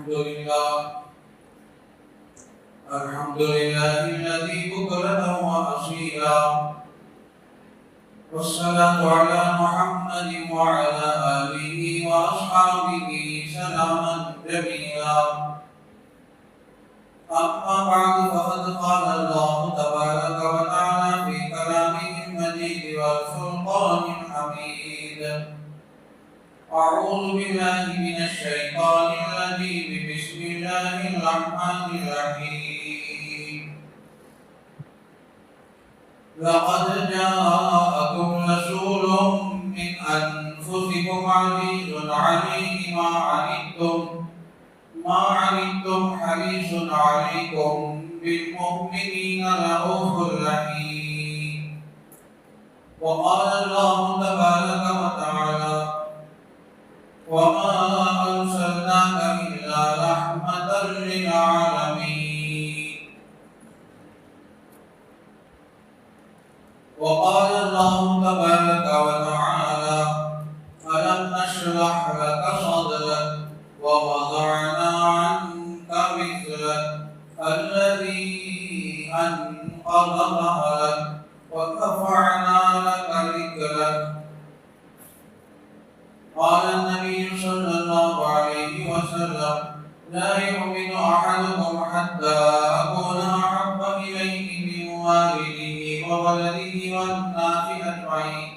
الحمد لله الذي بكرة وأصيلا، والصلاة على محمد وعلى آله وأصحابه سلاما جميلا. أما بعد فقد قال الله تبارك وتعالى في كلامه المجيد والفرقان الحميد: أعوذ بالله من الشيطان الرجيم، بسم الله الرحمن الرحيم. لقد جاءكم رسول من أنفسكم عزيز عليه ما عنتم حريص عليكم بالمؤمنين رؤوف رحيم. وقال الله تبارك وتعالى: وما أرسلناك إلا رحمة للعالمين. وقال الله تبارك وتعالى: ألم نشرح لك صدرك ووضعنا عنك وزرك الذي أنقض ظهرك ورفعنا لك ذكرك. قال النبي صلى الله عليه وسلم: لا يؤمن أحدكم حتى أكون أحب إليه من والده وولده والناس أجمعين،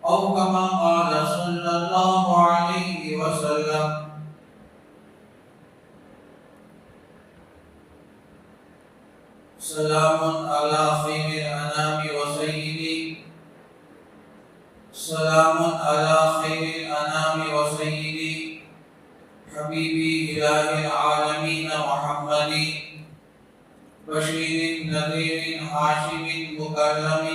أو كما قال صلى الله عليه وسلم. سلام على خير الأنام وسيدي، سلام على خير الأنام وسيدي حبيبي إله العالمين محمد، بشير نذير حاشم مكرم،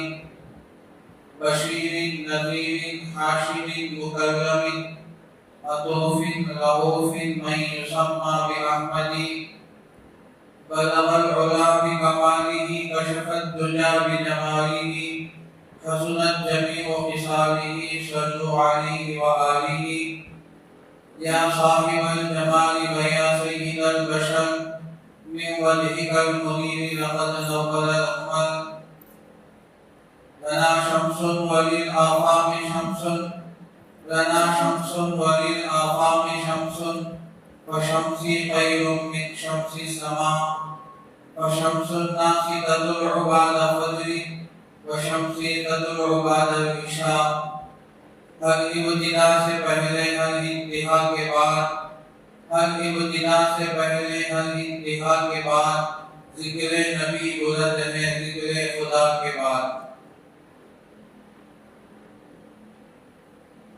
بشير نذير حاشم مكرم، عطوف رؤوف من يسمى بأحمد، بلغ العلا بكماله كشف الدجى بجماله، حسنت جميع خصاله صلوا عليه وآله. يا صاحب الجمال ويا سيد البشر، من وجهك المنير لقد نور الأقمار. لنا شمس وللآفاق شمس، لنا شمس وللآفاق شمس، وشمسي خير من شمس السماء، وشمس الناس تطلع بعد فجر، وشمسی تطلع بعد العشاء. ہر ابتدا سے پہلے ہر انتہا کے بعد، ہر ابتدا سے پہلے ہر انتہا کے بعد ذکر نبی بلند ہے ذکر خدا کے بعد.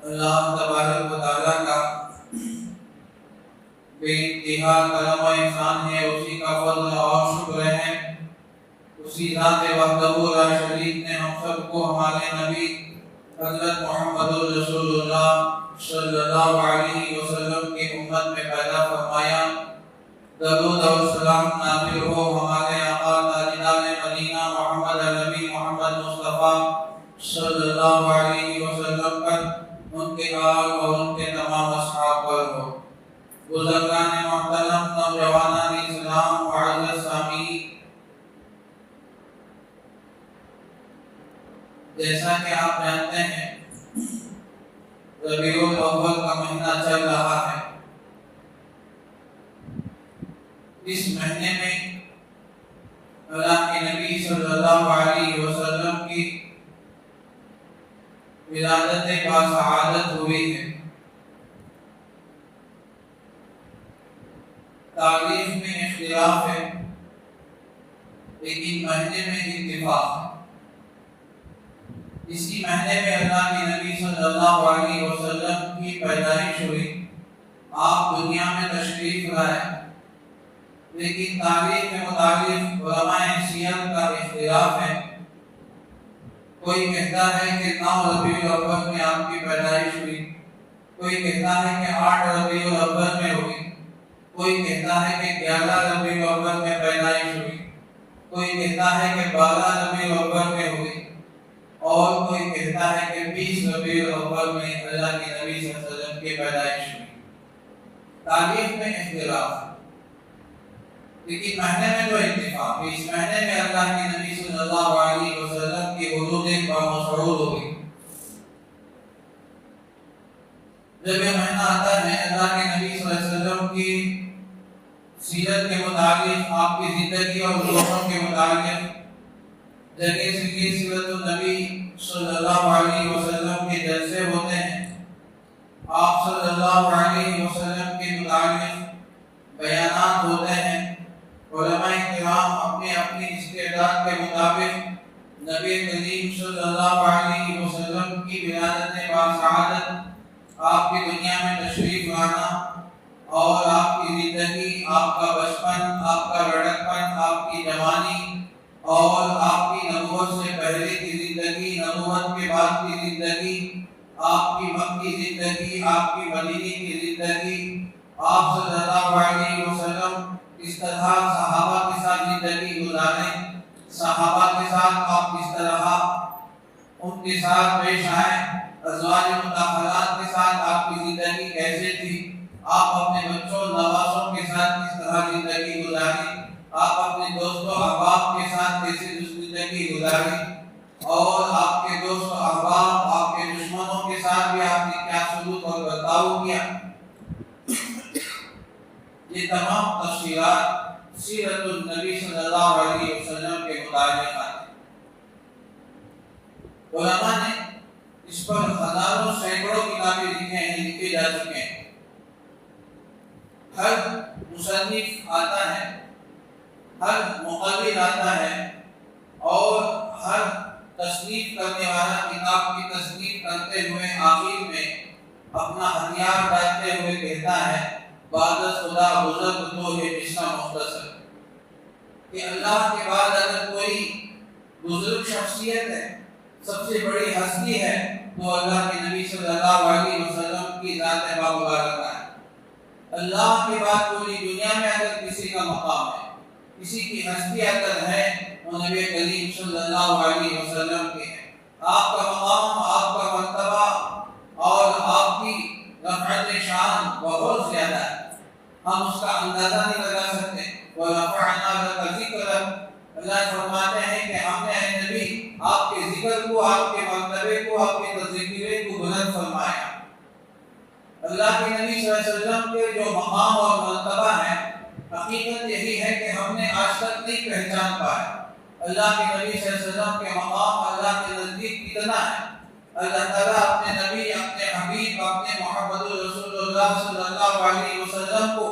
اللہ تبارک و تعالیٰ کا بے انتہا کرم و احسان ہے، اسی کا فضل اور شکر ہے. اسی ذات وحدہ لا شریک نے ہم سب کو ہمارے نبی حضرت محمد رسول اللہ صلی اللہ علیہ وسلم کی امت میں پیدا فرمایا. درود و سلام نازل ہو ہمارے آقا تاجدار مدینہ محمد نبی محمد مصطفیٰ صلی اللہ علیہ وسلم پر، ان کے آل اور ان کے تمام اصحاب پر ہو. بزرگان محترم، نوجوانان اسلام، معزز سامعین، جیسا کہ آپ جانتے ہیں ربیع الاول کا مہینہ چل رہا ہے. اس مہینے میں اللہ کے نبی صلی اللہ علیہ وسلم کی ولادت با سعادت ہوئی ہے. تاریخ میں اختلاف ہے لیکن مہینے میں اتفاق ہے. اسی مہینے میں اللہ کے نبی صلی اللہ علیہ وسلم کی پیدائش ہوئی. آپ دنیا میں تشریف لائے، لیکن تاریخ کے مطابق علماء سیر کا اختلاف ہے. کوئی کہتا ہے کہ 9 ربیع الاول میں آپ کی پیدائش ہوئی، کوئی کہتا ہے کہ 8 ربیع الاول میں ہوئی، کوئی کہتا ہے کہ 11 ربیع الاول میں پیدائش ہوئی، کوئی کہتا ہے کہ 12 ربیع الاول میں ہوئی، اور کوئی کہتا ہے کہ 20 ربیع الاول میں اللہ کے نبی صلی اللہ علیہ وسلم جب کی پیدائش ہوئی۔ تاریخ میں اختلاف، لیکن مہینے میں تو اتفاق ہے۔ اس مہینے میں اللہ کے نبی صلی اللہ علیہ وسلم کی ولادت بامسعود ہو گئی۔ جب یہ مہینہ آتا ہے اللہ کے نبی صلی اللہ علیہ وسلم کی سیرت کے متعلق، آپ کی زندگی اور لوگوں کے متعلق جگہ سے سیرت النبی صلی اللہ علیہ وسلم کے جلسے ہوتے ہیں۔ آپ صلی اللہ علیہ وسلم کے متعلق بیانات ہوتے ہیں۔ علماء کرام اپنی اپنی استعداد کے مطابق نبی کریم صلی اللہ علیہ وسلم کی ولادت باسعادت، آپ کی دنیا میں تشریف لانا اور آپ کی زندگی، آپ کا بچپن، آپ کا لڑکپن، آپ کی جوانی اور آپ کی نبوت سے پہلے کی زندگی، نبوت کے بعد کی زندگی، آپ کی مکی زندگی، آپ کی مدینی کی زندگی، آپ صلی اللہ علیہ وسلم اس طرح صحابہ کے ساتھ زندگی گزاریں، صحابہ کے ساتھ آپ کس طرح ان کے ساتھ پیش آئیں، ازواج مطہرات کے ساتھ آپ کی زندگی کیسے تھی، آپ اپنے بچوں نوازوں کے ساتھ کس طرح زندگی گزاری، آپ اپنے دوستوں احباب کے ساتھ کیسے زندگی گزاری، اور آپ کے دوست احباب، آپ کے دشمنوں کے ساتھ بھی آپ نے کیا سلوک اور برتاؤ کیا۔ یہ تمام تفصیلات سیرت النبی صلی اللہ علیہ وسلم کے متعلق ہیں۔ علماء نے اس پر ہزاروں سینکڑوں کتابیں لکھے جا چکے ہیں۔ ہر مصنف آتا ہے، ہر مقلد آتا ہے اور ہر تصنیف کرنے والا کتاب کی تصنیف کرتے ہوئے آخر میں اپنا ہتھیار ڈالتے ہوئے کہتا ہے بعد خدا بزرگ تو ہے جسنا مختصر، کہ اللہ کے بعد اگر کوئی بزرگ شخصیت ہے، سب سے بڑی ہستی ہے، تو اللہ کے نبی صلی اللہ علیہ وسلم کی ذات بابرکہ ہے۔ اللہ کے بعد پوری دنیا میں اگر کسی کا مقام ہے، کسی کی ہستی اگر ہے، وہ نبی کریم صلی اللہ علیہ وسلم کے ہیں۔ آپ کا مقام، آپ کا مرتبہ اور آپ کی رفعت شان بہت زیادہ ہے، ہم اس کا اندازہ نہیں لگا سکتے۔ وَرَفَعْنَا لَكَ ذِكْرَكَ، اللہ فرماتے ہیں کہ ہم نے اے نبی آپ کے ذکر کو، آپ کے مرتبے کو، آپ کے تذکرے کو بلند فرمایا۔ اللہ کے نبی صلی اللہ علیہ وسلم کے جو مقام اور مرتبہ ہے، حقیقت یہی ہے کہ ہم نے آج تک نہیں پہچان پایا۔ اللہ کے نبی صلی اللہ علیہ وسلم کے مقام اللہ کے نزدیک کتنا ہے؟ اللہ تعالیٰ اپنے نبی، اپنے حبیب، اپنے محمد رسول اللہ صلی اللہ علیہ وسلم کو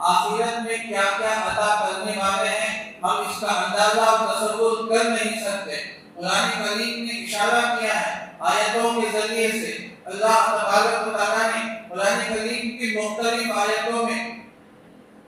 آخرت میں کیا کیا عطا کرنے والے ہیں، ہم اس کا اندازہ اور تصور کر نہیں سکتے۔ قرآن کریم نے اشارہ کیا ہے آیتوں کے ذریعے سے۔ اللہ تبارک و تعالیٰ نے قرآن کریم کی مختلف آیتوں میں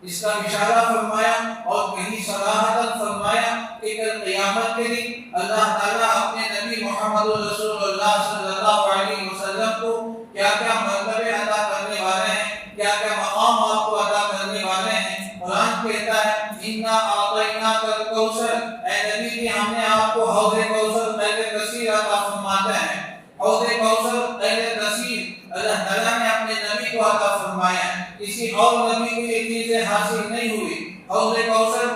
اس کا اشارہ فرمایا اور کہیں صراحتاً فرمایا کہ کل قیامت کے دن اللہ تعالیٰ اپنے نبی محمد رسول اللہ صلی اللہ علیہ وسلم کو کیا کیا مرتبے عطا کرنے والے ہیں، کیا کیا مقام آپ کو عطا کرنے والے ہیں۔ قرآن کہتا ہے اِنَّا أَعْطَيْنَاكَ الْكَوْثَرَ، اے نبی جی ہم نے آپ کو حوض کوثر پہلے کثیر عطا فرماتے ہیں۔ حوض کوثر پہلے کثیر اللہ تعالیٰ نے اپنے نبی کو عطا فرمایا ہے، کسی اور نبی کو یہ چیزیں حاصل نہیں ہوئی۔ حوض کوثر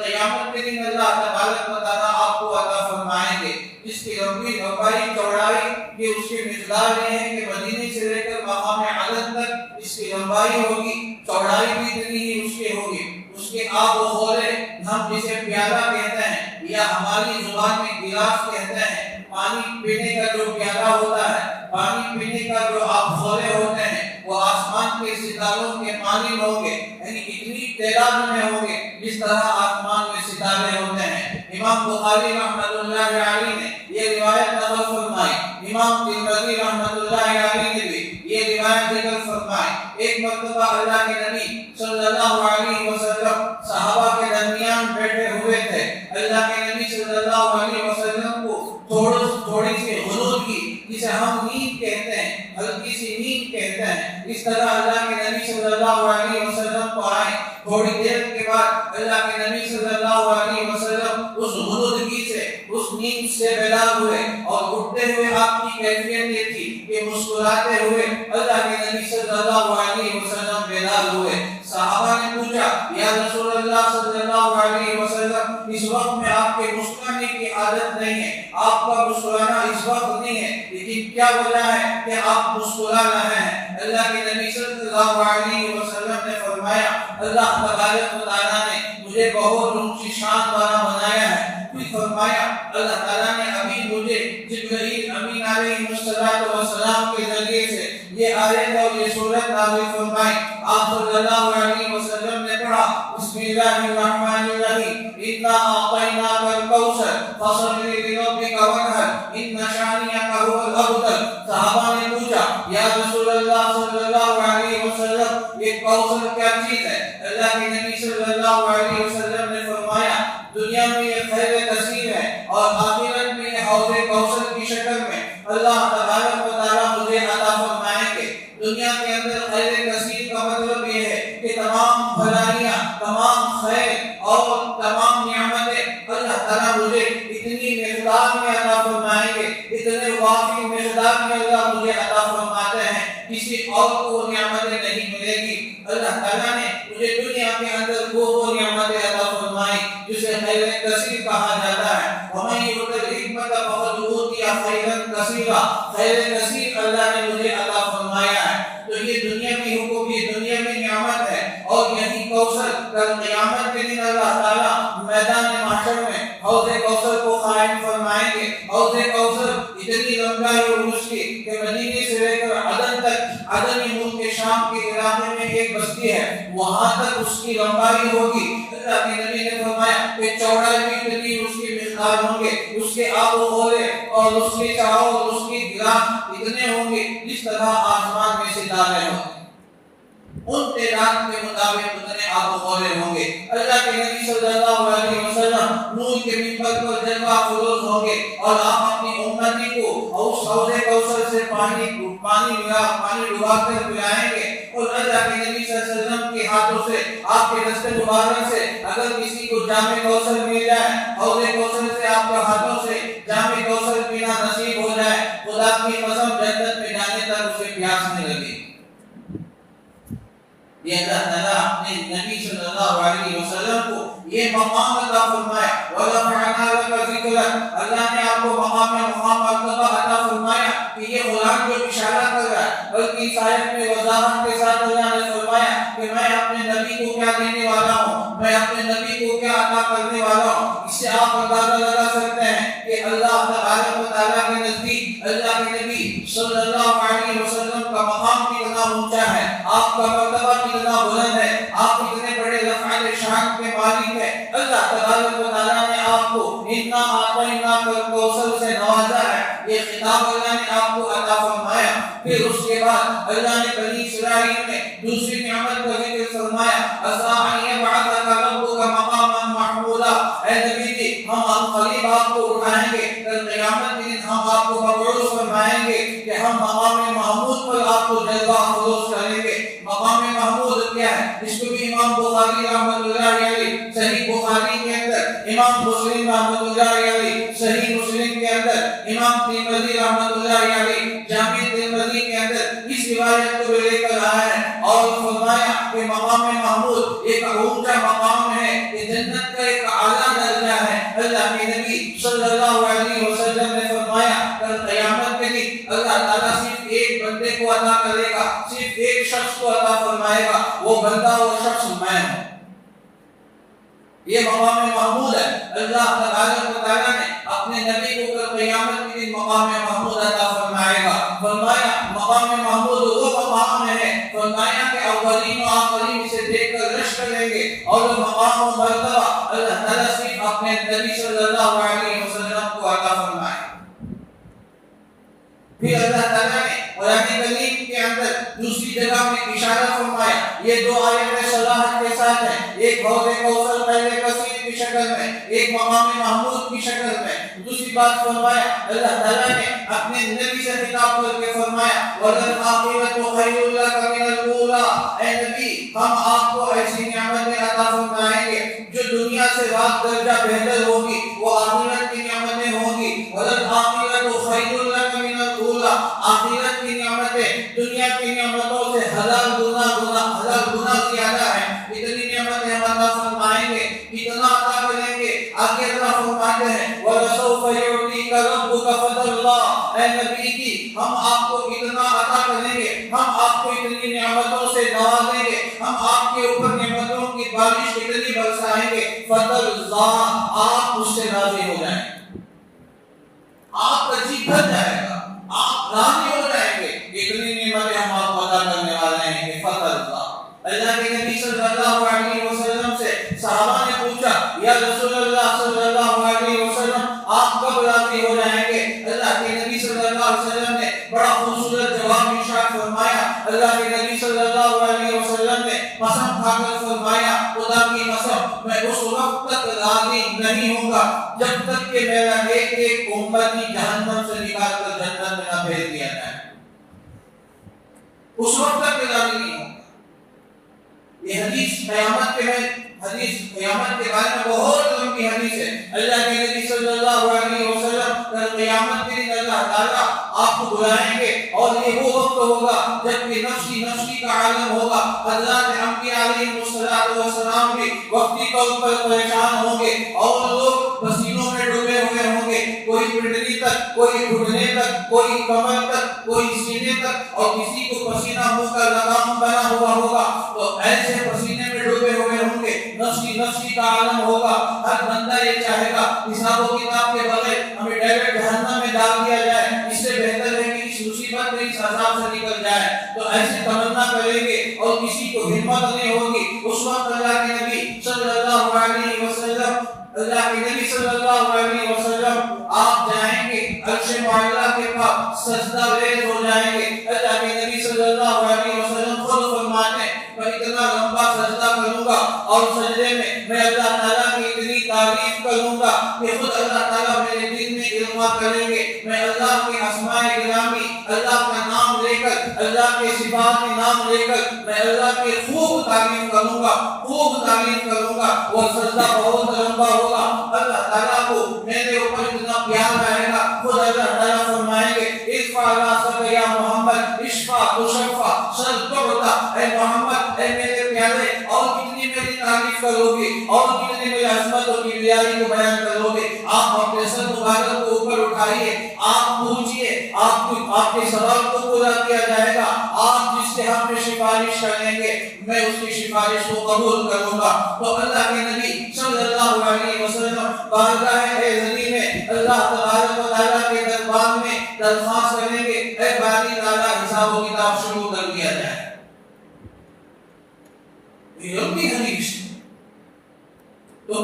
قیامت کے دن اللہ تبارک و تعالیٰ آپ کو عطا فرمائیں گے، جس کی لمبائی چوڑائی یہ اس کی مقدار یہ ہے کہ مدینے سے لے کر مقام عدن تک اس کی لمبائی ہوگی، چوڑائی بھی اتنی ہی اس کی ہوگی۔ اس کے آب و خورے ہم جسے پیالہ کہتے ہیں یا ہماری زبان میں گلاس کہتے ہیں، پانی پینے کا جو پیالہ ہوتا ہے، پانی پینے کا جو آب خورے ہوتے ہیں، وہ آسمان کے ستاروں کے پانی ہوں گے، یعنی اتنی تعداد میں ہوں گے جس طرح آسمان میں ستارے ہوتے ہیں۔ امام بخاری رحمۃ اللہ علیہ نے یہ روایت نقل فرمائی، امام ترمذی رحمۃ اللہ علیہ نے بھی یہ روایت ذکر فرمائی۔ ایک مرتبہ اللہ کے نبی صلی اللہ علیہ وسلم صحابہ کے درمیان بیٹھے ہوئے تھے۔ اللہ کے نبی صلی اللہ علیہ وسلم کو تھوڑی سی غنود کی، جسے ہم نیند کہتے ہیں، ہلکی سی نیند کہتے ہیں، اس طرح اللہ کے نبی صلی اللہ علیہ وسلم کو آئے۔ تھوڑی دیر کے بعد اللہ کے نبی صلی اللہ علیہ وسلم اس غنودگی سے، اس نیند سے بیدار ہوئے اور اٹھتے ہوئے آپ کی کیفیت یہ تھی کہ مسکراتے ہوئے اللہ کے نبی صلی اللہ کے نبی صلی اللہ علیہ وسلم نے فرمایا اللہ تبارک و تعالیٰ نے مجھے بہت اونچی شان والا بنایا ہے۔ پھر فرمایا اللہ تعالیٰ نے ابھی مجھے جبرائیل امین علیہ السلام کے ذریعے سے یہ آیت اور یہ سورت نازل فرمائی۔ آپ صلی اللہ علیہ وسلم نے پڑھا بسم اللہ الرحمن الرحیم انا اعطیناک الکوثر فصل لربک وانحر ان شانئک هو الابتر۔ صحابہ نے پوچھا یا رسول اللہ صلی اللہ علیہ وسلم یہ کوثر کیا چیز ہے؟ اللہ کے نبی صلی اللہ علیہ وسلم نے فرمایا دنیا میں یہ خیر کثیر ہے اور آخرت میں یہ حوض کوثر کی شکل میں اللہ تبارک و تعالیٰ مجھے عطا فرمائیں گے۔ دنیا کے اندر خیر کثیر کا مطلب یہ ہے کہ تمام بھلائیاں، تمام خیر اور تمام نعمتیں اللہ تعالیٰ مجھے اتنی مقدار میں عطا فرمائیں گے، اتنے وافی مقدار میں اللہ مجھے عطا فرماتے ہیں، کسی اور کو وہ نعمتیں نہیں ملے گی۔ اللہ تعالیٰ نے مجھے دنیا کے اندر وہ نعمتیں عطا فرمائی جسے خیر کثیر کہا جاتا ہے۔ وَمَن يُؤْتَ الْحِكْمَةَ فَقَدْ أُوتِیَ خَيْرًا كَثِیرًا، خیر کثیر اللہ نے مجھے عطا فرمایا ہے۔ تو یہ دنیا کی حقوق، یہ دنیا میں نعمت ہے، اور یہی کوثر کل قیامت کے دن اللہ تعالیٰ میدان محشر میں حوض کوثر کو قائم فرمائیں گے۔ حوض کوثر اتنی لمبائی اور اس کی کہ مدینے سے لے کر عدن تک، عدن ملک کے شام کے علاقے میں ایک بستی ہے، وہاں تک اس کی لمبائی ہوگی۔ اللہ کے نبی نے فرمایا کہ چوڑائی بھی اتنی اس کی مقدار ہوں گے، اس کے آب و ہولے اور اس کے چاؤ اور اس کی گراف اتنے ہوں گے جس طرح آسمان میں ستارے ہوں گے، ان تعداد کے مطابق اتنے آب و ہولے ہوں گے۔ اللہ کے نبی صلی اللہ علیہ وسلم نور کے منبر پر جلوہ فروز ہوں گے اور آپ اپنی امتی کو اس حوض کوثر سے پانی ڈبا کر پلائیں گے، اور اللہ کے نبی صلی اللہ علیہ وسلم کے ہاتھوں سے، آپ کے دست مبارک سے اگر کسی کو جام کوثر مل جائے، حوض کوثر سے آپ کے ہاتھوں سے جام کوثر پینا نصیب ہو جائے، خدا کی قسم جنت میں جانے تک اسے پیاس نہیں لگے۔ یہ اللہ تعالیٰ اپنے نبی صلی اللہ علیہ وسلم کو یہ مقام عطا فرمایا۔ وَرَفَعْنَا لَكَ ذِكْرَكَ، اللہ نے آپ کو مقام مرتبہ عطا فرمایا کہ یہ غلام جو اشارہ کر رہا ہے، بلکہ اس آیت میں وضاحت کے ساتھ اللہ نے فرمایا کہ میں اپنے نبی کو کیا دینے والا ہوں، میں اپنے نبی کو کیا عطا کرنے والا ہوں۔ اس سے آپ اندازہ لگا سکتے ہیں کہ اللہ تبارک و تعالیٰ کے نزدیک اللہ کے نبی صلی اللہ علیہ وسلم کا مقام کتنا اونچا ہے، آپ کا مرتبہ کتنا بلند ہے، آپ اتنے بڑے رفع شان کے مالک ہیں۔ اللہ تبارک و تعالیٰ نے آپ کو انا اعطیناک الکوثر سے نوازا ہے، یہ خطاب اللہ نے آپ کو عطا فرمایا۔ پھر اس کے بعد اللہ نے بنی اسرائیل میں دوسری نعمت کا ذکر فرمایا، عسیٰ ان یبعثک ربک مقاما محمودا، اے نبی جی ہم قریب آپ کو اٹھائیں گے، کل قیامت کے دن ہم آپ کو مبعوث فرمائیں گے کہ ہم مقام محمود پر آپ کو جلوہ افروز کریں گے۔ مقام محمود کیا ہے؟ اس کو بھی امام بخاری رحمۃ اللہ علیہ صحیح بخاری کے اندر، امام مسلم رحمۃ اللہ علیہ صحیح مسلم کے اندر، امام ترمذی رحمۃ اللہ علیہ جامع ترمذی کے اندر اس روایت کو لے کر آیا ہے اور فرمایا کہ مقام محمود ایک اونچا مقام ہے، یہ جنت کا ایک اعلیٰ درجہ ہے۔ اللہ کے نبی صلی اللہ علیہ وسلم نے فرمایا کل قیامت کے دن اللہ تعالیٰ صرف ایک بندے کو عطا کرے گا، صرف ایک شخص کو عطا فرمائے گا، وہ بندہ وہ شخص میں ہوں۔ یہ مقام محمود ہے۔ اللہ تبارک و تعالیٰ نے اپنے نبی کو کل قیامت کے دن مقام محمود عطا فرمائے گا۔ فرمایا مقام محمود وہ مقام ہے، فرمایا کہ اولین و آخرین اسے دیکھ کر رشک کریں گے، اور وہ مقام و مرتبہ اللہ تعالیٰ صرف اپنے نبی صلی اللہ علیہ وسلم کو عطا فرمائے۔ پھر اللہ تعالیٰ نے قرآن کریم کے اندر دوسری جگہ میں اشارہ فرمایا، یہ دو آیتیں صلاحت کے ساتھ ہیں، ایک حوض کوثر خیر کثیر کی شکل میں، ایک مقام محمود کی شکل میں۔ دوسری بات فرمایا اللہ تعالیٰ نے اپنے نبی سے خطاب کر کے فرمایا وَلَلْآخِرَةُ خَيْرٌ لَكَ مِنَ الْأُولَىٰ، اے نبی ہم آپ کو ایسی نعمتیں عطا فرمائیں گے جو دنیا سے راہ درجہ بہتر ہوگی، وہ آخرت کی نعمتیں ہوں گی۔ وَلَلْآخِرَةُ خَيْرٌ لَكَ مِنَ الْأُولَىٰ، آخرت کی نعمتیں دنیا کی نعمتوں سے ہزار گنا زیادہ ہیں۔ اتنی نعمتیں ہم عطا فرمائیں گے، اتنا عطا کریں گے۔ آگے اللہ فرماتے ہیں وَلَسَوْفَ يُعْطِيكَ رَبُّكَ فَتَرْضَىٰ، اے نبی کی ہم آپ کو اتنا عطا کریں گے ہم آپ کو اتنی نعمتوں سے نوازیں گے، ہم آپ کے اوپر نعمتوں کی بارش اتنی برسائیں گے، فترضا آپ اس سے راضی ہو جائیں گے، آپ کا جی بھر جائے گا، آپ راضی ہو جائیں گے، اتنی نعمتیں ہم آپ کو عطا کرنے والے ہیں کہ فترضا۔ اللہ کے نبی صلی اللہ علیہ وسلم سے صحابہ نے پوچھا، یا رسول اللہ صلی اللہ علیہ وسلم آپ کب راضی ہو جائیں گے؟ اللہ کے نبی صلی اللہ علیہ وسلم نے بڑا خوبصورت جواب ارشاد فرمایا۔ اللہ کے نبی صلی اللہ علیہ وسلم نے قسم کھا کر فرمایا، خدا کی قسم میں اس وقت تک راضی نہیں ہوں گا جب تک کہ میرا ایک ایک امتی جہنم سے نکال کر جنت میں نہ بھیج دیا جائے، اس وقت تک راضی نہیں ہوں گا۔ یہ حدیث قیامت کے بارے میں بہت لمبی حدیث ہے۔ اللہ کے نبی صلی اللہ علیہ وسلم قیامت کے دن اللہ تعالیٰ آپ کو بلائیں گے اور یہ وہ وقت ہوگا جب کہ نفسی نفسی کا عالم ہوگا۔ حضرات انبیاء علیہ السلام بھی وقتی طور پر پریشان ہوں گے اور لوگ پسینوں میں ڈوبے ہوئے ہوں گے، کوئی پنڈلی تک، کوئی گھٹنے تک، کوئی کمر تک، کوئی سینے تک، اور کسی کو پسینہ منہ کا لگام بنا ہوا ہوگا، تو ایسے پسینے میں ڈوبے ہوئے ہوں گے، نفسی نفسی کا عالم ہوگا۔ ہر بندہ یہ چاہے گا حساب و کتاب کے بغیر ہمیں ڈائریکٹ جہنم میں ڈال دیا جائے، اس سے بہتر ہے کہ اس مصیبت میں اس عذاب سے نکل جائے، تو ایسی تمنا کریں گے اور کسی کو ہمت نہیں ہوگی۔ اس وقت اللہ کے نبی صلی اللہ علیہ وسلم آپ جائیں گے عرش معلیٰ کے پاس سجدہ ریز ہو جائیں گے۔ اللہ کے نبی صلی اللہ علیہ وسلم خود فرماتے ہیں، میں اتنا لمبا سجدہ کروں گا اور سجدے میں اللہ تعالیٰ کی اتنی تعریف کروں گا کہ خود اللہ تعالیٰ میرے دل میں علما کریں گے۔ میں اللہ کے اسماء گرامی، اللہ کا نام لے کر، اللہ کے صفات کے نام لے کر میں اللہ کی خوب تعریف کروں گا، خوب تعریف کروں گا۔ وہ سجدہ بہت لمبا ہوگا، اللہ تعالیٰ کو میرے اوپر اتنا پیار آئے گا، خود اللہ تعالیٰ فرمائیں گے، ارفع راسک یا محمد اشفع تشفع سل تعطى، اے محمد، اے میرے پیارے، اور کتنی میری تعریف کرو گے اور کتنی میری عظمت اور کبریائی کو بیان کرو گے۔ آپ اپنے سر مبارک کو اوپر اٹھائیے، آپ پوچھئے، آپ کے سوال کو پورا کیا جائے گا۔ آپ جس کے حق میں سفارش کریں گے میں اس کی سفارش کو قبول کروں گا۔ تو اللہ کے نبی صلی اللہ علیہ وسلم بارگاہ اعظمی میں اللہ تبارک و تعالیٰ کے دربار میں درخواست کریں گے، اے باری تعالیٰ حساب و کتاب شروع کر دیا جائے۔ یہ لمبی حدیث تو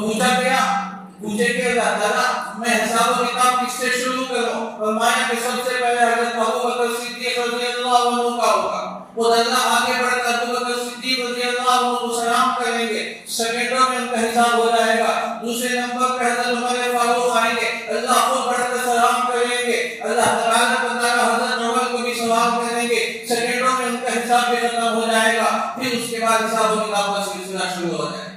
پوچھے کہ اللہ تعالیٰ میں حساب و کتاب کس سے شروع کروں؟ فرمایا کہ سب سے پہلے حضرت ابوبکر صدیق رضی اللہ عنہ کا ہوگا۔ وہ اللہ آگے بڑھ کر ابوبکر صدیق رضی اللہ عنہ کو سلام کریں گے، سیکنڈوں میں ان کا حساب ہو جائے گا۔ دوسرے نمبر پہ حضرت عمر فاروق آئیں گے، اللہ خود بڑھ کر سلام کریں گے، اللہ تبارک و تعالیٰ حضرت عمر کو بھی سلام کریں گے، سیکنڈوں میں ان کا حساب بھی ختم ہو جائے گا۔ پھر اس کے بعد حساب و کتاب کا سلسلہ شروع ہو جائے گا۔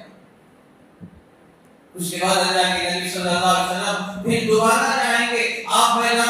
اس کے بعد اللہ کے نبی صلی اللہ علیہ وسلم پھر دوبارہ جائیں گے، آپ میدان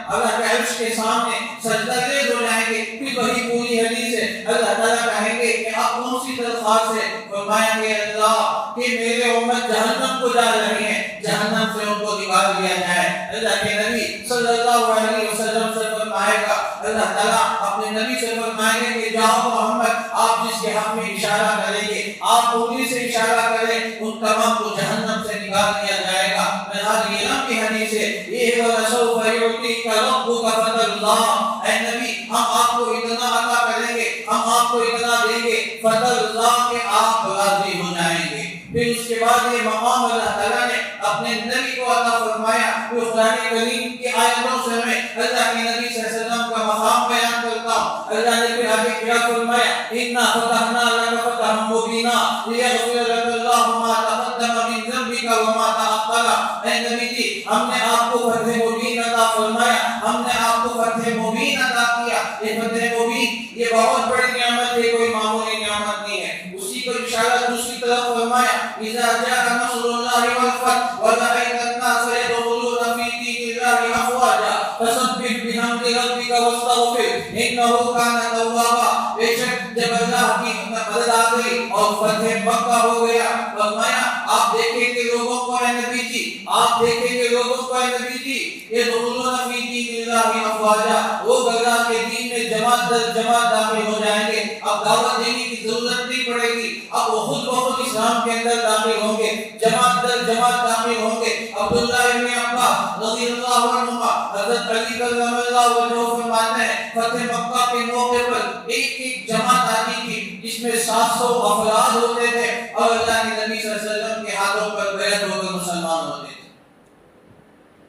اللہ کے عرش کے سامنے سجدہ ریز ہو جائیں گے۔ پھر وہی پوری حدیث ہے، اللہ تعالیٰ کہیں گے کہ آپ کون سی درخواست ہے؟ فرمائیں گے اللہ کہ میرے امت جہنم کو جا رہی ہیں، جہنم سے ان کو نکال دیا جائے۔ اللہ کے نبی صلی اللہ علیہ وسلم سے فرمائے گا، اللہ تعالیٰ اپنے نبی سے فرمائیں گے کہ جاؤ محمد، آپ جس کے حق میں اشارہ کریں گے، آپ انگلی سے اشارہ کریں، ان تمام کو جہنم سے نکال دیا جائے گا۔ بہرحال یہ لمبی حدیث ہے۔ یہ وَلَسَوْفَ يُعْطِيكَ رَبُّكَ فَتَرْضَىٰ، اے نبی ہم آپ کو اتنا عطا کریں گے، ہم آپ کو اتنا دیں گے، فَتَرْضَىٰ کہ آپ راضی ہو جائیں گے۔ پھر اس کے بعد یہ مقام اللہ تعالیٰ نے اپنے نبی کو عطا فرمایا، جو قرآن کریم کی آیتوں سے ہمیں اللہ کے نبی صلی اللہ علیہ وسلم کا مقام بیان کرتا ہوں۔ اللہ نے پھر آگے کیا فرمایا، إِنَّا فَتَحْنَا لَكَ فَتْحًا مُبِينًا لِيَغْفِرَ لَكَ اللَّهُ مَا تَقَدَّمَ مِن ذَنبِكَ وَمَا تَأَخَّرَ۔ اے نبی جی ہم نے آپ کو فتح مبین عطا فرمایا، ہم نے آپ کو فتح مبین عطا کیا۔ یہ فتح مبین یہ بہت بڑی نعمت ہے، کوئی معمولی نعمت نہیں ہے۔ اسی کو اشارہ دوسری طرف فرمایا، إِذَا جَاءَ نَصْرُ اللَّهِ وَالْفَتْحُ وَرَأَيْتَ النَّاسَ يَدْخُلُونَ فِي دِينِ اللَّهِ أَفْوَاجًا فَسَبِّحْ بِحَمْدِ رَبِّكَ وَاسْتَغْفِرْهُ إِنَّهُ كَانَ تَوَّابًا۔ بے شک جب اللہ کی مدد آ گئی اور فتح مکہ ہو گیا، فرمایا آپ دیکھیں گے لوگوں کو، اے نبی جی آپ دیکھیں گے لوگوں کو، اے نبی جی، يَدْخُلُونَ فِي دِينِ اللَّهِ أَفْوَاجًا، وہ اللہ کے دین میں جمع جماعت در جماعت داخل ہو جائیں گے، اب دعوت دینے کی ضرورت نہیں پڑے گی، اب وہ خود بخود اسلام کے اندر داخل ہوں گے، جماعت در جماعت داخل ہوں گے۔ عبداللہ ابن عباس رضی اللہ عنہما حضرت علی کرم اللہ وجہہ فرماتے ہیں فتح مکہ کے موقع پر ایک جماعت آتی تھی جس میں 700 افراد ہوتے تھے اور اللہ کے نبی صلی اللہ علیہ وسلم کے ہاتھوں پر بیعت ہو کر مسلمان ہوتے تھے۔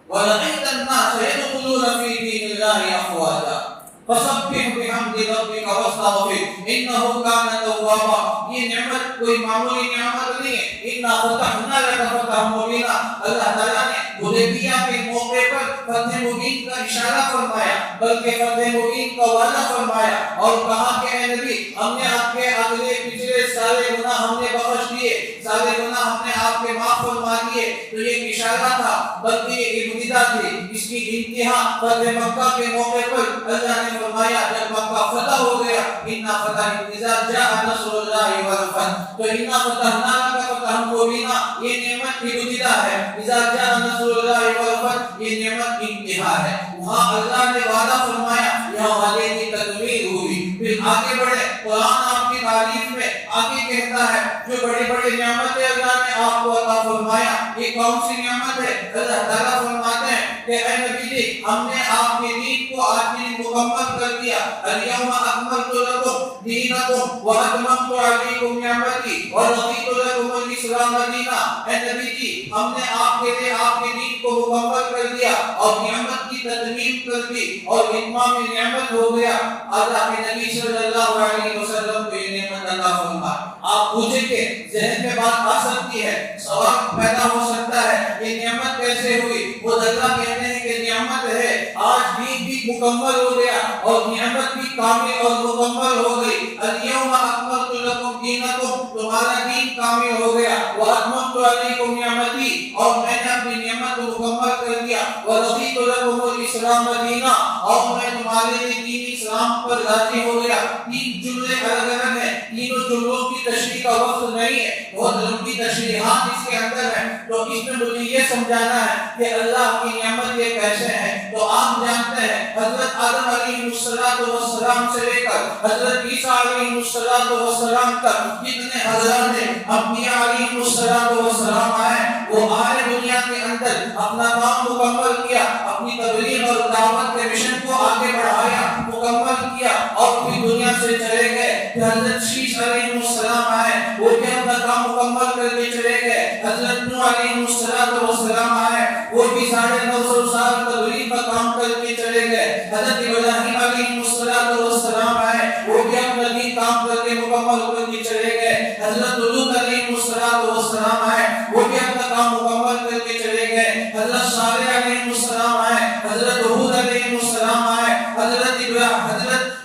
وَلَئِنَّ النَّاسَ يَدْخُلُونَ فِي دِينِ اللَّهِ أَفْوَاجًا فَسَبِّحْ بِحَمْدِ رَبِّكَ وَاسْتَغْفِرْ إِنَّهُ كَانَ تَوَّابًا۔ یہ نعمت کوئی معمولی نعمت نہیں ہے، اِنَّا فَتَحْنَا لَكَ فَتْحًا مُبِينًا۔ اللہ تعالیٰ نے حدیبیہ کے موقع پر فتح مبین کا اشارہ فرمایا، بلکہ فتح مبین کا وعدہ فرمایا اور کہا کہ اے نبی ہم نے آپ کے اگلے پچھلے سارے گناہ ہم نے بخش دیے، سارے گناہ ہم نے آپ کے معاف فرما دیے۔ تو یہ اشارہ تھا بلکہ یہ ابتدا تھی، اس کی انتہا فتح مکہ کے موقع پر اللہ نے فرمایا جب مکہ فتح ہو گیا اِنَّا فَتَحْنَا اِذَا جَاءَ نَصْرُ اللَّهِ وَالْفَتْحُ۔ تو اِنَّا فَتَحْنَا لَكَ فَتْحًا مُبِينًا یہ نعمت کی ابتدا ہے، اِذَا جَاءَ نَصْرُ اللَّهِ وَالْفَتْحُ یہ نعمت کی انتہا ہے۔ وہاں اللہ نے وعدہ فرمایا، یہاں وعدے کی تکمیل ہوئی۔ پھر آگے بڑھے، قرآن آپ کی تعریف میں آگے کہتا ہے جو بڑی بڑی نعمتیں اللہ نے آپ کو عطا فرمایا، یہ کون سی نعمت ہے؟ اللہ تعالیٰ فرماتے ہیں کہ اے نبی جی ہم نے آپ کے دین کو آج دن مکمل کر دیا، الیوم اکملت لکم دینکم واتممت علیکم نعمتی ورضیت لکم الاسلام دینا۔ اے نبی جی ہم نے آپ کے لیے آپ کے دین کو مکمل کر دیا اور نعمت کی تتمیم کر دی اور اتمام نعمت ہو گیا۔ اللہ کے نبی صلی اللہ علیہ وسلم کو یہ نعمت عطا فرما۔ آپ پوچھیں کہ ذہن میں بات آ سکتی ہے، سوال پیدا ہو سکتا ہے یہ نعمت کیسے ہوئی؟ وہ اللہ کہتے ہیں کہ نعمت ہے، آج دین بھی مکمل ہو گیا اور نعمت بھی کامل اور مکمل ہو گئی۔ الیوم اکملت لکم دینکم تمہارا دین کامل ہو گیا، واتممت علیکم نعمتی اور میں نے اپنی نعمت کو مکمل کر دیا، ورضیت لکم الاسلام دینا اور میں تمہارے لیے دین اسلام پر راضی ہو گیا۔ تین جملے الگ الگ ہیں، تینوں جملوں کی تشریح کا وقت نہیں ہے، بہت لمبی تشریحات اس کے اندر ہیں، تو اس میں مجھے یہ سمجھانا ہے کہ اللہ کی نعمت یہ کیسے ہے۔ تو آپ جانتے ہیں حضرت آدم علیہ السلام سے لے کر حضرت عیسیٰ علیہ السلام تک جتنے حضرات انبیاء علیہ السلام آئے وہ آئے دنیا کے اندر اپنا کام مکمل کیا، اپنی تبلیغ اور دعوت کے مشن کو آگے بڑھایا، مکمل کیا اور پھر دنیا سے چلے گئے۔ پھر حضرت شیش علیہ السلام آئے، وہ بھی اپنا کام مکمل کر کے چلے گئے۔ حضرت نوح علیہ السلام آئے، وہ بھی 950 سال تبلیغ کا کام کر کے چلے گئے۔ حضرت ابراہیم علیہ السلام آئے، وہ بھی اپنا دین کام کر کے مکمل کر کے چلے گئے۔ حضرت لوط علیہ السلام آئے، وہ بھی اپنا کام مکمل کر کے چلے گئے۔ حضرت صالح علیہ السلام آئے، حضرت ہود علیہ السلام آئے، حضرت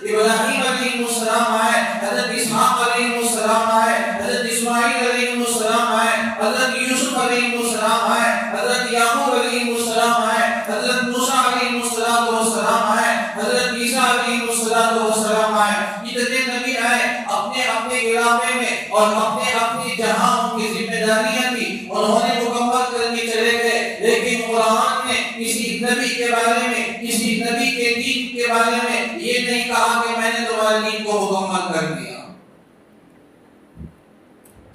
ابراہیم علیہ السلام آئے، حضرت اسحاق علیہ السلام آئے، حضرت اسماعیل علیہ السلام آئے، حضرت یوسف علیہ السلام آئے، حضرت یعقوب علیہ السلام آئے، حضرت موسیٰ علیہ السلام آئے، حضرت عیسیٰ علیہ السلام آئے۔ جتنے نبی آئے اپنے اپنے علاقے میں اور اپنے اپنی جہاں ان کی ذمہ داریاں تھی انہوں نے مکمل کر کے چلے گئے، لیکن قرآن نے کسی نبی کے بارے میں، کسی نبی کے دین کے بارے میں یہ نہیں کہا کہ میں نے تمہارے دین کو مکمل کر دیا۔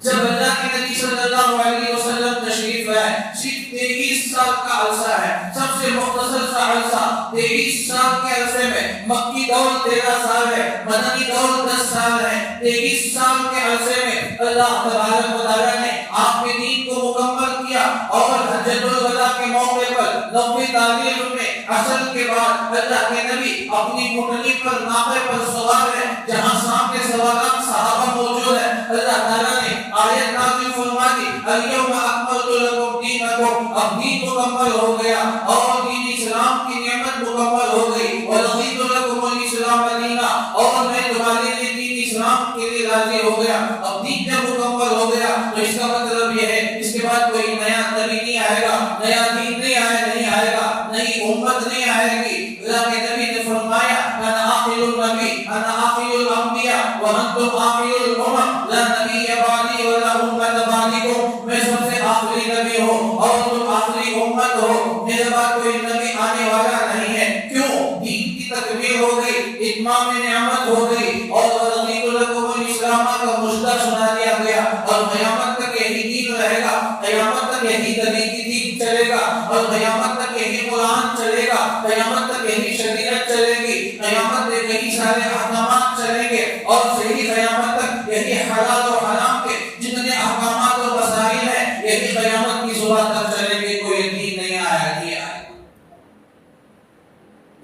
جب اللہ کے نبی صلی اللہ علیہ وسلم تشریف لائے، صرف 23 سال کا عرصہ ہے، سب سے مختصر سا عرصہ۔ 23 سال کے عرصے میں مکی دور 13 سال ہے، مدنی دور 10 سال ہے۔ 23 سال کے عرصے میں اللہ تبارک و تعالیٰ نے آپ کے دین کو مکمل کیا اور حجۃ الوداع کے موقع پر 90 تاریخ میں عصر کے بعد اللہ کے نبی اپنی اونٹنی پر ناقے پر سوار ہے، جہاں سامنے سواران صحابہ موجود ہیں۔ اللہ تعالیٰ نے آیت نازل فرما دی، الیوم اکملت لکم دینکم، اب دین مکمل ہو گیا اور دین اسلام کی نعمت مکمل ہو گئی، ورضیت لکم الاسلام دینا اور میں تمہارے لیے دین اسلام کے لیے راضی ہو گیا۔ اب دین جب مکمل ہو گیا تو اس کا مطلب یہ ہے اس کے بعد کوئی نیا نبی نہیں آئے گا، نیا دین نہیں آئے گا، نئی امت نہیں آئے گی۔ اللہ کے نبی نے فرمایا انا آخر النبی انا آخر الانبیاء وانتم آخر الامم لا نبی بعدی ولا امت بعدکم، میں سب سے آخری نبی ہوں اور تم آخری امت ہو، میرے بعد کوئی نبی آنے والا نہیں ہے۔ کیوں؟ دین کی تکمیل ہو گئی، اتمام نعمت ہو گئی اور رضیت لکم الاسلام کا مژدہ سنا دیا گیا اور قیامت تک یہی دین رہے گا، قیامت تک یہی طریقی دین چلے گا اور قیامت تک یہی قرآن چلے گا، قیامت تک یہی شریعت چلے گی، قیامت تک یہی سارے احکامات چلیں گے اور صحیح قیامت تک یہی حلال و حرام کے جتنے احکامات اور مسائل ہیں یہی قیامت کی صبح تک چلیں گے، کوئی دین نہیں آیا نہیں آیا۔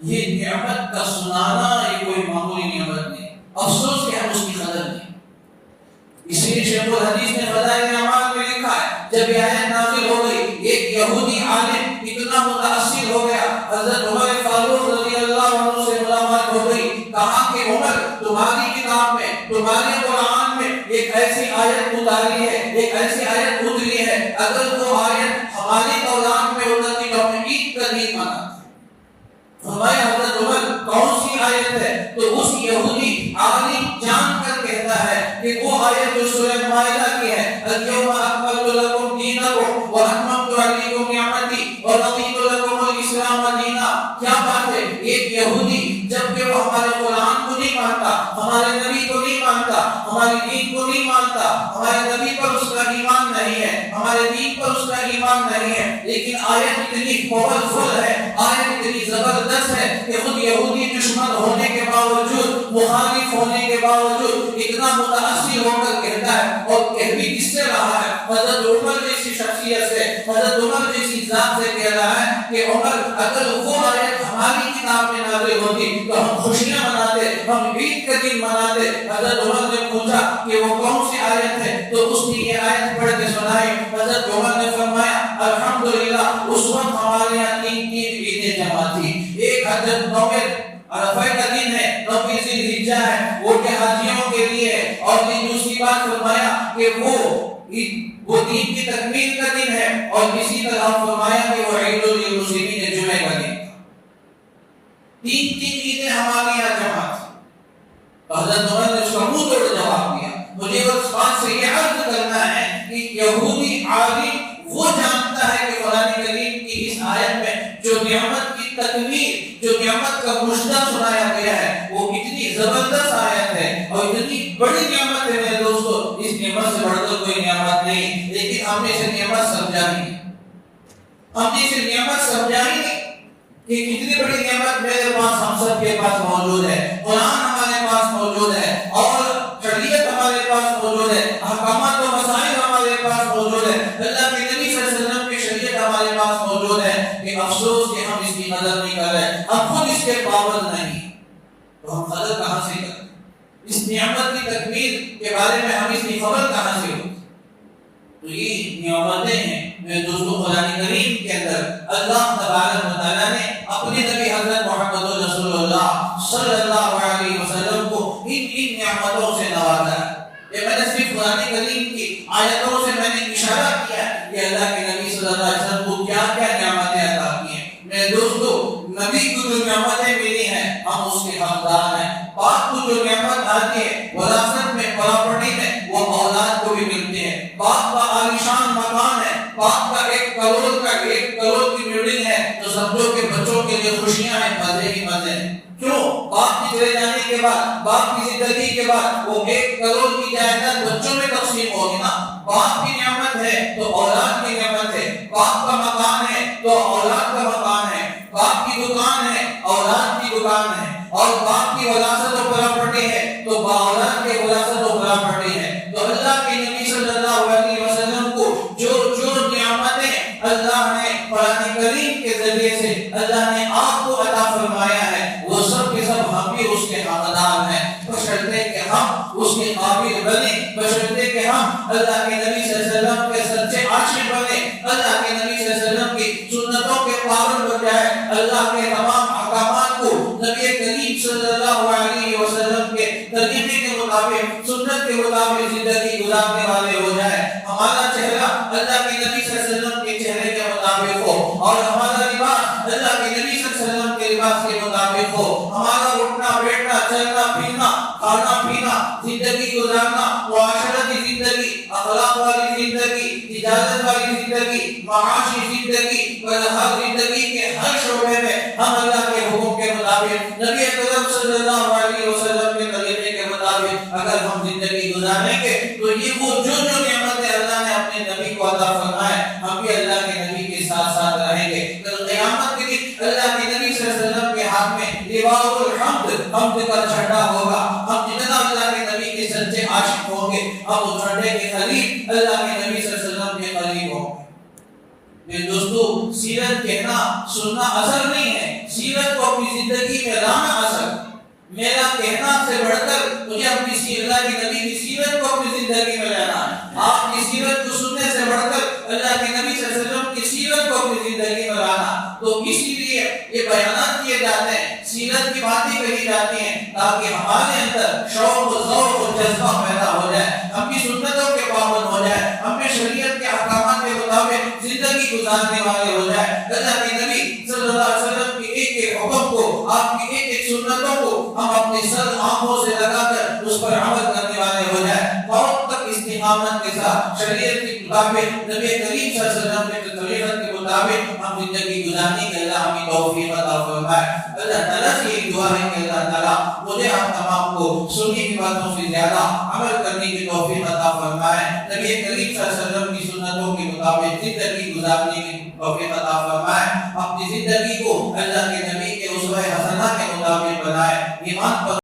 یہ نعمت کا سنانا یہ کوئی معمولی نعمت نہیں، افسوس کہ ہم اس کی قدر نہیں۔ اسی لیے شیخ الحدیث نے فضائل اعمال میں لکھا ہے جب یہ آیت نازل ہو گئی ایک یہودی عالم اتنا متاثر ہو گیا، حضرت عمر فاروق رضی اللہ عنہ سے ملاقات ہو گئی، کہا کہ عمر تمہاری کتاب میں تمہارے قرآن میں ایک ایسی آیت اتاری ہے، ایک ایسی آیت اتری ہے، اگر وہ آیت ہماری اولاد میں اترتی تو ہم عید کا دن مناتے۔ فرمایا حضرت عمر کون سی آیت ہے؟ تو اس یہودی عالم جان کر کہتا ہے کہ وہ آیت جو سورہ مائدہ کی ہے، اليوم اکملت لکم دینکم واتممت علیکم نعمتی ورضیت لکم الاسلام دینا۔ کیا بات ہے، ایک یہودی جب کہ وہ ہمارے قرآن کو نہیں مانتا، ہمارے نبی کو نہیں مانتا، ہمارے دین کو نہیں مانتا، ہمارے نبی پر اس کا ایمان نہیں ہے، ہمارے دین پر اس کا ایمان نہیں ہے، لیکن آیت اتنی پاورفل ہے، آیت اتنی زبردست ہے کہ خود یہودی دشمن ہونے کے باوجود، مخالف ہونے کے باوجود اتنا متاثر ہو کر کہتا ہے، اور کہہ بھی کس سے رہا ہے؟ حضرت عمر جیسی شخصیت سے، حضرت عمر جیسی ذات سے کہہ رہا ہے کہ عمر اگر وہ آیت ہماری کتاب میں نازل ہوتی تو ہم خوشیاں مناتے، ہم عید کا دن مناتے۔ حضرت عمر نے پوچھا کہ وہ کون سی آیت ہے تو اس نے یہ آیت پڑھ کے سنائی۔ حضرت عمر نے فرمایا الحمدللہ اس وقت ہمارے یہاں تین عیدیں جمع تھی، ایک حضرت نویں عرفہ کا دن ہے، 9 ذی الحجہ ہے، وہ کہ حاجیوں کے لیے ہے، اور دوسری بات فرمایا کہ وہ دین کی تکمیل کا دن ہے، اور اسی طرح فرمایا کہ وہ عید للمسلمین جمعہ کا دن۔ تین عیدیں ہمارے یہاں جمع تھی۔ حضرت عمر نے اس کا منہ توڑ جواب دیا۔ مجھے اس بات سے یہ عرض کرنا ہے کہ یہودی عالم وہ جانتا ہے کہ قرآن کریم کی اس آیت میں جو نعمت کی تکمیل، جو نعمت کا مژدہ سنایا گیا ہے وہ اتنی زبردست آیت ہے اور اتنی بڑی نعمت ہے میرے دوستو، اس نعمت سے بڑھ کر کوئی نعمت نہیں، لیکن ہم نے اسے نعمت سمجھا نہیں، ہم نے اسے نعمت سمجھا ہی نہیں کہ کتنی بڑی نعمت میرے پاس، ہم سب کے پاس موجود ہے، قرآن ہمارے پاس موجود ہے اور شریعت ہمارے پاس موجود ہے، احکامات و مسائل ہمارے پاس موجود ہے، اللہ کے نبی صلی اللہ علیہ وسلم کی شریعت ہمارے پاس موجود ہے، کہ افسوس کہ ہم اس کی قدر نہیں کر رہے، ہم خود اس کے پابند نہیں، تو ہم قدر کہاں سے کریں؟ اس نعمت کی تکمیل کے بارے میں ہم اس کی خبر کہاں سے ہوتی؟ تو یہ نعمتیں ہیں میرے دوستو، قرآن کریم کے اندر اللہ تبارک و تعالیٰ نے اپنے نبی حضرت محمد رسول اللہ صلی اللہ علیہ وسلم کو ان نعمتوں سے نوازا ہے۔ یہ میں نے صرف قرآن کریم کی آیتوں سے میں نے اشارہ کیا کہ اللہ کے نبی صلی اللہ علیہ وسلم کو کیا کیا نعمتیں عطا کی ہیں۔ میرے دوستو، نبی کو جو نعمتیں ملی ہیں ہم اس کے حقدار ہیں۔ باپ کو جو نعمت آتی ہے وراثت میں، پراپرٹی میں، وہ اولاد کو بھی ملتے ہیں۔ باپ کا عالیشان مکان ہے، باپ کا 1 کروڑ کی بلڈنگ ہے تو سمجھو کہ بچوں کے لیے خوشیاں ہیں، مزے ہی مزے ہیں۔ کیوں؟ باپ کے چلے جانے کے بعد، باپ کی زندگی کے بعد وہ 1 کروڑ کی جائیداد بچوں میں تقسیم ہوگی نا۔ باپ کی نعمت ہے تو اولاد کی نعمت ہے، باپ کا مکان ہے تو اولاد کا مکان ہے، باپ کی دکان ہے اولاد کی دکان ہے، اور باپ کی وراثت و پراپرٹی ہے تو اولاد کے وراثت و پراپرٹی ہے۔ تو اللہ کے نبی صلی اللہ علیہ وسلم کو جو نعمتیں اللہ نے قرآن کریم کے ذریعے سے اللہ نے آپ کو عطا فرمایا ہے وہ سب کے سب ہم بھی اس کے حقدار ہیں، بشرطے کہ ہم اس کے قابل بنے، بشرطے کہ ہم اللہ کے نبی صلی اللہ علیہ وسلم کے سچے عاشق بنے، اللہ کے نبی صلی اللہ علیہ وسلم کی سنتوں کے پابند بن جائے، اللہ کے تمام احکامات کو نبی کریم صلی اللہ علیہ وسلم کے طریقے کے مطابق، سنت کے مطابق زندگی گزارنے والے ہو جائے، ہمارا چہرہ اللہ کے نبی صلی اللہ علیہ وسلم کے چہرے کے مطابق ہو، اور ہمارا لباس اللہ کے نبی صلی اللہ علیہ وسلم کے لباس کے مطابق ہو، ہمارا اٹھنا بیٹھنا چلنا پھرنا کھانا پینا زندگی گزارنا معاشرتی زندگی اخلاق والی زندگی تجارت والی زندگی معاشی زندگی ہر زندگی کے ہر شعبے میں ہم اللہ کے حکم کے مطابق نبی اکرم صلی اللہ علیہ مطابق اگر ہم زندگی گزاریں گے تو یہ وہ جو نعمتیں اللہ نے اپنے نبی کو عطا فرمائے ہم بھی اللہ کے نبی کے ساتھ ساتھ رہیں گے. کل قیامت کے دن اللہ کے نبی صلی اللہ علیہ وسلم کے ہاتھ میں لواء الحمد حمد کا جھنڈا ہوگا. ہم جتنا اللہ کے نبی کے سچے عاشق ہوں گے ہم اس جھنڈے کے قریب اللہ کے نبی صلی اللہ علیہ وسلم کے قریب ہوں گے. میرے دوستو سیرت کہنا سننا اثر نہیں ہے, سیرت کو اپنی زندگی میں لانا اثر. میرا کہنا سے بڑھ کر مجھے اپنی اللہ کے نبی کی سیرت کو اپنی زندگی میں لانا ہے. آپ کی سیرت کو سننے سے بڑھ کر اللہ کے نبی صلی اللہ علیہ وسلم کی سیرت کو اپنی زندگی میں لانا. تو اسی لیے یہ بیانات کیے جاتے ہیں, سیرت کی باتیں کہی جاتی ہیں تاکہ ہمارے اندر شوق و ذوق و جذبہ پیدا ہو جائے, ہم بھی سنتوں کے پابند ہو جائے, ہم بھی شریعت کے احکامات کے مطابق زندگی گزارنے والے ہو جائے. اللہ کے نبی صلی اللہ علیہ وسلم کی ایک ایک حکم کو, آپ کی ایک ایک سنتوں کو ہم اپنی سر آنکھوں سے لگا کر اس پر عمل کرنے والے ہو جائے. بہت تک استقامت کے ساتھ شریعت کے مطابق نبی کریم صلی اللہ علیہ وسلم کے طریقت کے مطابق ہم زندگی گزارنے کے اللہ ہمیں توفیق عطا فرمائے. اللہ تعالیٰ سے یہ دعا ہے کہ اللہ تعالیٰ مجھے ہم تمام کو سنی کی باتوں سے زیادہ عمل کرنے کی توفیق عطا فرمائے. نبی کریم صلی اللہ علیہ وسلم کی سنتوں کے مطابق زندگی گزارنے کی توفیق عطا فرمائے. اپنی زندگی کو اللہ کے نبی کے اسوہ حسنہ کے مطابق بنائے. ایمان پر